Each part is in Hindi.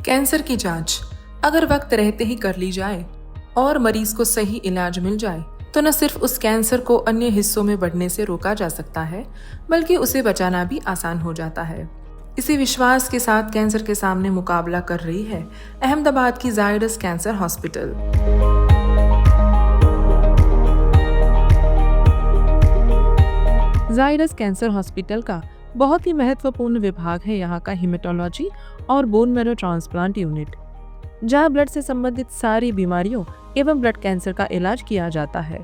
कैंसर की जांच अगर वक्त रहते ही कर ली जाए और मरीज को सही इलाज मिल जाए तो न सिर्फ उस कैंसर को अन्य हिस्सों में बढ़ने से रोका जा सकता है, बल्कि उसे बचाना भी आसान हो जाता है। इसी विश्वास के साथ कैंसर के सामने मुकाबला कर रही है अहमदाबाद की Zydus cancer hospital. Zydus cancer hospital का बहुत ही महत्वपूर्ण विभाग है यहाँ का हेमेटोलॉजी और बोन मैरो ट्रांसप्लांट यूनिट, जहाँ ब्लड से संबंधित सारी बीमारियों एवं ब्लड कैंसर का इलाज किया जाता है।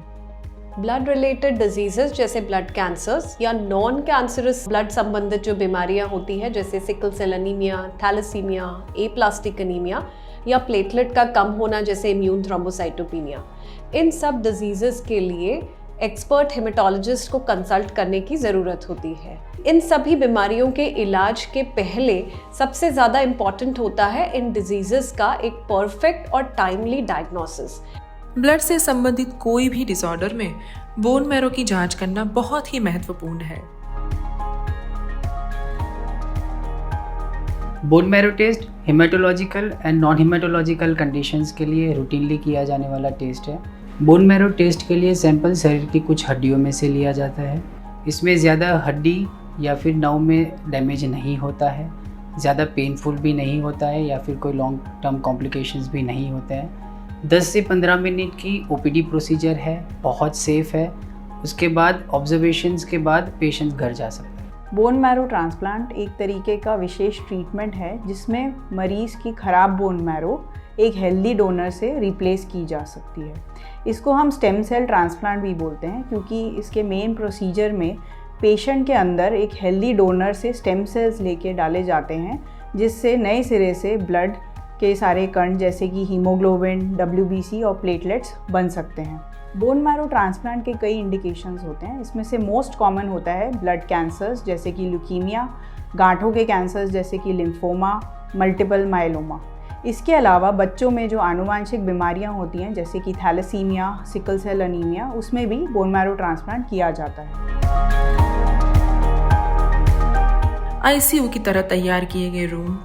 ब्लड रिलेटेड डिजीजेस जैसे ब्लड कैंसर्स या नॉन कैंसरस ब्लड संबंधित जो बीमारियां होती है जैसे sickle cell anaemia, thalassaemia, aplastic anaemia या प्लेटलेट का कम होना जैसे इम्यून थ्रोम्बोसाइटोपेनिया, इन सब डिजीजेस के लिए एक्सपर्ट हेमेटोलॉजिस्ट को कंसल्ट करने की ज़रूरत होती है। इन सभी बीमारियों के इलाज के पहले सबसे ज़्यादा इम्पॉर्टेंट होता है इन डिजीजेस का एक परफेक्ट और टाइमली डायग्नोसिस। ब्लड से संबंधित कोई भी डिसऑर्डर में बोन मैरो की जांच करना बहुत ही महत्वपूर्ण है। Bone marrow test haematological and non haematological conditions के लिए रूटीनली किया जाने वाला टेस्ट है। बोन मैरो टेस्ट के लिए सैंपल शरीर की कुछ हड्डियों में से लिया जाता है। इसमें ज़्यादा हड्डी या फिर नर्व में डैमेज नहीं होता है, ज़्यादा पेनफुल भी नहीं होता है या फिर कोई लॉन्ग टर्म कॉम्प्लिकेशंस भी नहीं होते हैं। 10 से 15 मिनट की ओपीडी प्रोसीजर है, बहुत सेफ़ है। उसके बाद ऑब्जर्वेशंस के बाद पेशेंट घर जा सकता है। बोन मैरो ट्रांसप्लांट एक तरीके का विशेष ट्रीटमेंट है जिसमें मरीज़ की ख़राब बोन मैरो एक हेल्दी डोनर से रिप्लेस की जा सकती है। इसको हम स्टेम सेल ट्रांसप्लांट भी बोलते हैं क्योंकि इसके मेन प्रोसीजर में पेशेंट के अंदर एक हेल्दी डोनर से स्टेम सेल्स लेके डाले जाते हैं, जिससे नए सिरे से ब्लड के सारे कण जैसे कि हीमोग्लोबिन, WBC और प्लेटलेट्स बन सकते हैं। बोन मैरो ट्रांसप्लांट के कई इंडिकेशंस होते हैं। इसमें से मोस्ट कॉमन होता है ब्लड कैंसर्स जैसे कि ल्यूकीमिया, गांठों के कैंसर्स जैसे कि लिम्फोमा, मल्टीपल मायलोमा। इसके अलावा बच्चों में जो आनुवांशिक बीमारियां होती हैं जैसे कि थैलेसीमिया, सिकल सेल एनीमिया, उसमें भी बोन मैरो ट्रांसप्लांट किया जाता है। आईसीयू की तरह तैयार किए गए रूम,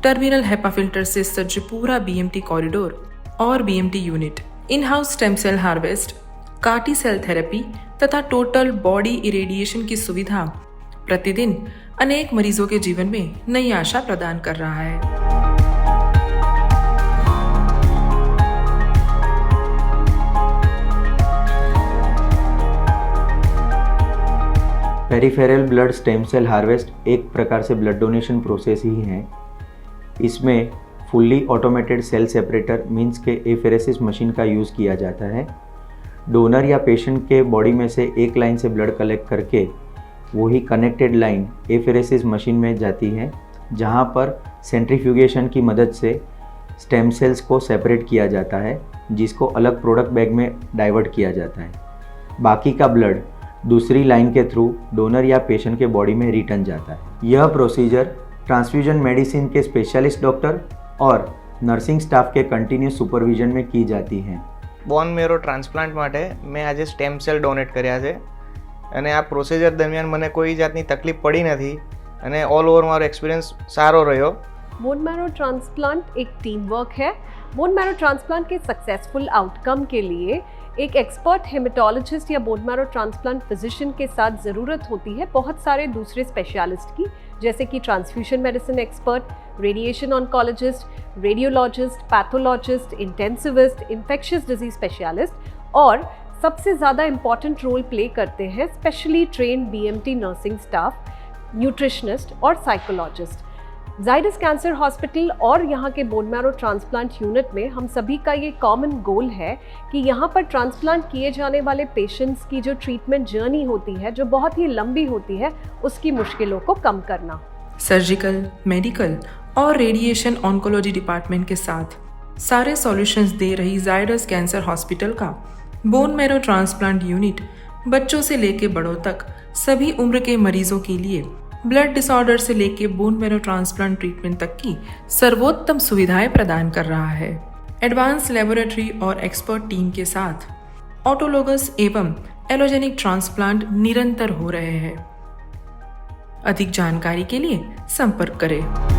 टर्मिनल हेपा फिल्टर से सज्ज पूरा बीएमटी कॉरिडोर और BMT unit, in house stem cell harvest, CAR T cell therapy तथा टोटल बॉडी इरेडिएशन की सुविधा प्रतिदिन अनेक मरीजों के जीवन में नई आशा प्रदान कर रहा है। Peripheral blood stem cell harvest एक प्रकार से ब्लड डोनेशन प्रोसेस ही है। इसमें fully automated cell separator means के एफेरेसिस मशीन का यूज़ किया जाता है। डोनर या पेशेंट के बॉडी में से एक लाइन से ब्लड कलेक्ट करके वही कनेक्टेड लाइन एफेरेसिस मशीन में जाती है, जहां पर सेंट्रीफ्यूगेशन की मदद से स्टेम सेल्स को सेपरेट किया जाता है, जिसको अलग प्रोडक्ट बैग में डाइवर्ट किया जाता है। बाकी का ब्लड दूसरी लाइन के थ्रू डोनर या पेशेंट के बॉडी में रिटर्न जाता है। यह प्रोसीजर ट्रांसफ्यूजन मेडिसिन के स्पेशलिस्ट डॉक्टर और नर्सिंग स्टाफ के कंटिन्यूस सुपरविजन में की जाती है। બોન મેરો ટ્રાન્સપ્લાન્ટ માટે મેં આજે સ્ટેમ સેલ ડોનેટ કર્યા છે અને આ પ્રોસિજર દરમિયાન મને કોઈ જાતની તકલીફ પડી નથી અને ઓલ ઓવર મારો એક્સપિરિયન્સ સારો રહ્યો। बोन मैरो ट्रांसप्लांट एक टीम वर्क है। बोन मैरो ट्रांसप्लांट के सक्सेसफुल आउटकम के लिए एक एक्सपर्ट हेमेटोलॉजिस्ट या बोन मैरो ट्रांसप्लांट फिजिशियन के साथ ज़रूरत होती है बहुत सारे दूसरे स्पेशलिस्ट की, जैसे कि transfusion medicine expert, radiation oncologist, radiologist, pathologist, intensivist, infectious disease specialist और सबसे ज़्यादा इम्पॉर्टेंट रोल प्ले करते हैं specially trained BMT nursing staff, nutritionist और साइकोलॉजिस्ट। जायडस कैंसर हॉस्पिटल और यहाँ के बोन मैरो ट्रांसप्लांट यूनिट में हम सभी का ये कॉमन गोल है कि यहाँ पर ट्रांसप्लांट किए जाने वाले पेशेंट्स की जो ट्रीटमेंट जर्नी होती है, जो बहुत ही लंबी होती है, उसकी मुश्किलों को कम करना। सर्जिकल, मेडिकल और रेडिएशन ऑन्कोलॉजी डिपार्टमेंट के साथ सारे सॉल्यूशंस दे रही जायडस कैंसर हॉस्पिटल का बोन मैरो ट्रांसप्लांट यूनिट बच्चों से लेके बड़ों तक सभी उम्र के मरीजों के लिए ब्लड डिसऑर्डर से लेके बोन मैरो ट्रांसप्लांट ट्रीटमेंट तक की सर्वोत्तम सुविधाएं प्रदान कर रहा है। एडवांस लेबोरेटरी और एक्सपर्ट टीम के साथ ऑटोलोगस एवं एलोजेनिक ट्रांसप्लांट निरंतर हो रहे हैं। अधिक जानकारी के लिए संपर्क करें।